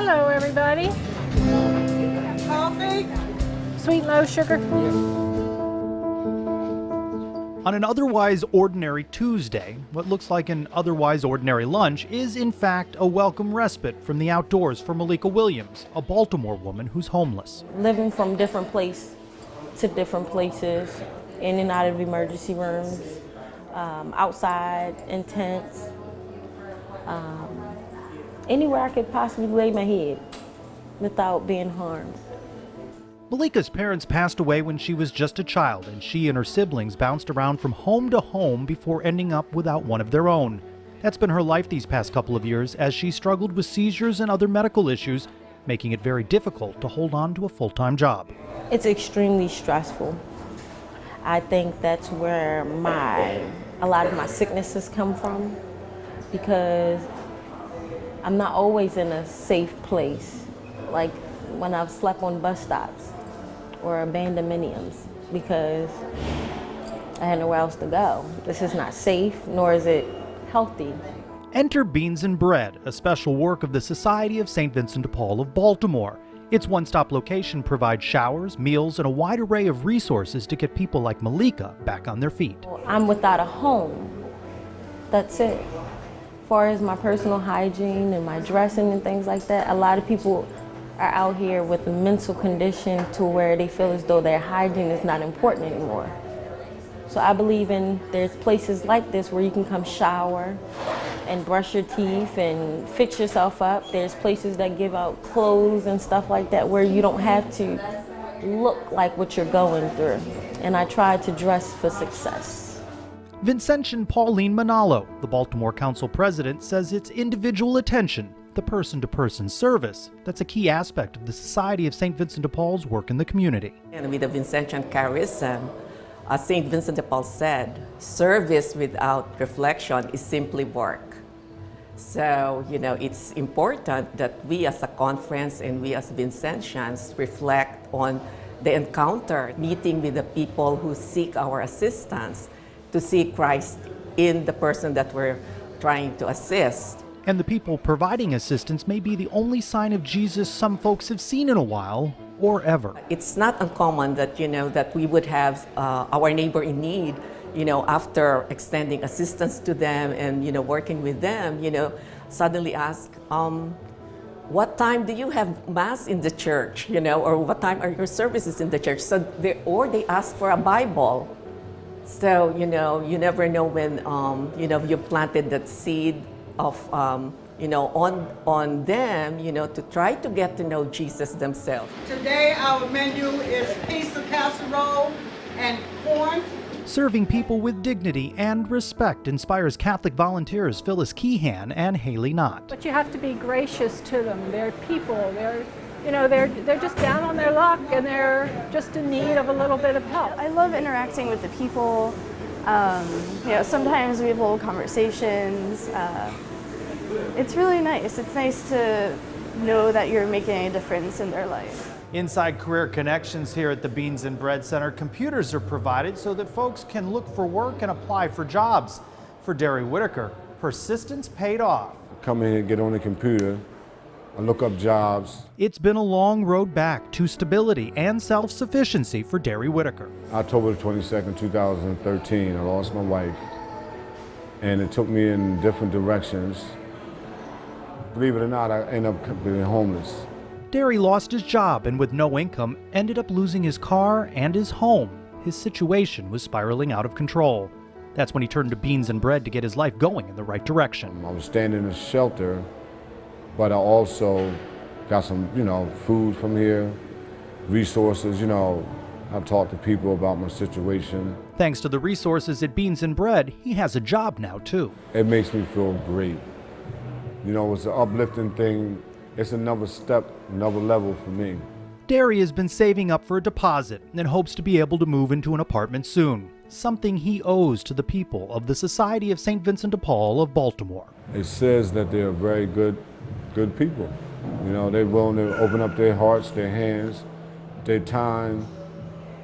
Hello, everybody. Coffee? Sweet, low sugar. On an otherwise ordinary Tuesday, what looks like an otherwise ordinary lunch is in fact a welcome respite from the outdoors for Malika Williams, a Baltimore woman who's homeless. Living from different place to different places, in and out of emergency rooms, outside, in tents, anywhere I could possibly lay my head without being harmed. Malika's parents passed away when she was just a child, and she and her siblings bounced around from home to home before ending up without one of their own. That's been her life these past couple of years as she struggled with seizures and other medical issues, making it very difficult to hold on to a full-time job. It's extremely stressful. I think that's where a lot of my sicknesses come from, because I'm not always in a safe place, like when I've slept on bus stops or abandonments, because I had nowhere else to go. This is not safe, nor is it healthy. Enter Beans and Bread, a special work of the Society of St. Vincent de Paul of Baltimore. Its one-stop location provides showers, meals, and a wide array of resources to get people like Malika back on their feet. I'm without a home. That's it. As far as my personal hygiene and my dressing and things like that, a lot of people are out here with a mental condition to where they feel as though their hygiene is not important anymore. So I believe there's places like this where you can come shower and brush your teeth and fix yourself up. There's places that give out clothes and stuff like that where you don't have to look like what you're going through. And I try to dress for success. Vincentian Pauline Manalo, the Baltimore Council president, says it's individual attention, the person-to-person service, that's a key aspect of the Society of St. Vincent de Paul's work in the community. And with the Vincentian charism, as St. Vincent de Paul said, service without reflection is simply work. So, it's important that we as a conference and we as Vincentians reflect on the encounter, meeting with the people who seek our assistance, to see Christ in the person that we're trying to assist. And the people providing assistance may be the only sign of Jesus some folks have seen in a while, or ever. It's not uncommon that, that we would have our neighbor in need, after extending assistance to them and, working with them, suddenly ask, what time do you have Mass in the church, or what time are your services in the church? So they ask for a Bible. So, you never know when, you've planted that seed of, on them, to try to get to know Jesus themselves. Today our menu is pizza casserole and corn. Serving people with dignity and respect inspires Catholic volunteers Phyllis Keehan and Haley Knott. But you have to be gracious to them. They're people. They're just down on their luck, and they're just in need of a little bit of help. I love interacting with the people. Sometimes we have little conversations. It's really nice. It's nice to know that you're making a difference in their life. Inside Career Connections here at the Beans and Bread Center, computers are provided so that folks can look for work and apply for jobs. For Derry Whitaker, persistence paid off. Come in here, get on the computer, and look up jobs. It's been a long road back to stability and self-sufficiency for Derry Whitaker. October 22nd, 2013, I lost my wife, and it took me in different directions. Believe it or not, I ended up being homeless. Derry lost his job and with no income, ended up losing his car and his home. His situation was spiraling out of control. That's when he turned to Beans and Bread to get his life going in the right direction. I was staying in a shelter, but I also got some, food from here, resources, I talked to people about my situation. Thanks to the resources at Beans and Bread, he has a job now too. It makes me feel great. It's an uplifting thing. It's another step, another level for me. Derry has been saving up for a deposit and hopes to be able to move into an apartment soon, something he owes to the people of the Society of St. Vincent de Paul of Baltimore. It says that they're very good people. They're willing to open up their hearts, their hands, their time.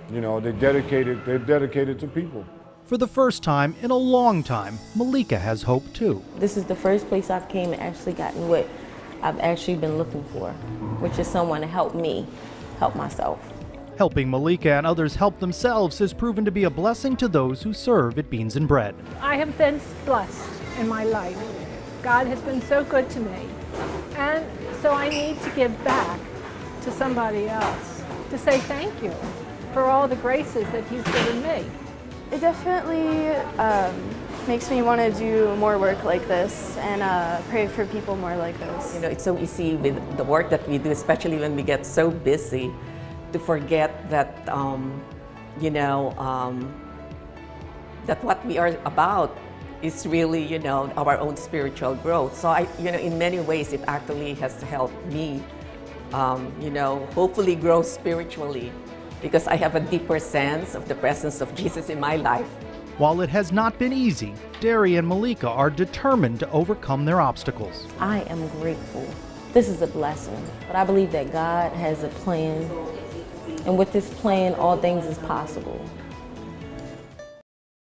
They're dedicated to people. For the first time in a long time, Malika has hope too. This is the first place I've came and actually gotten what I've actually been looking for, which is someone to help me help myself. Helping Malika and others help themselves has proven to be a blessing to those who serve at Beans and Bread. I have been blessed in my life. God has been so good to me. And so I need to give back to somebody else, to say thank you for all the graces that He's given me. It definitely makes me want to do more work like this and pray for people more like this. You know, it's so easy with the work that we do, especially when we get so busy, to forget that, that what we are about is really, our own spiritual growth. So in many ways, it actually has helped me, hopefully grow spiritually, because I have a deeper sense of the presence of Jesus in my life. While it has not been easy, Derry and Malika are determined to overcome their obstacles. I am grateful. This is a blessing, but I believe that God has a plan, and with this plan, all things is possible.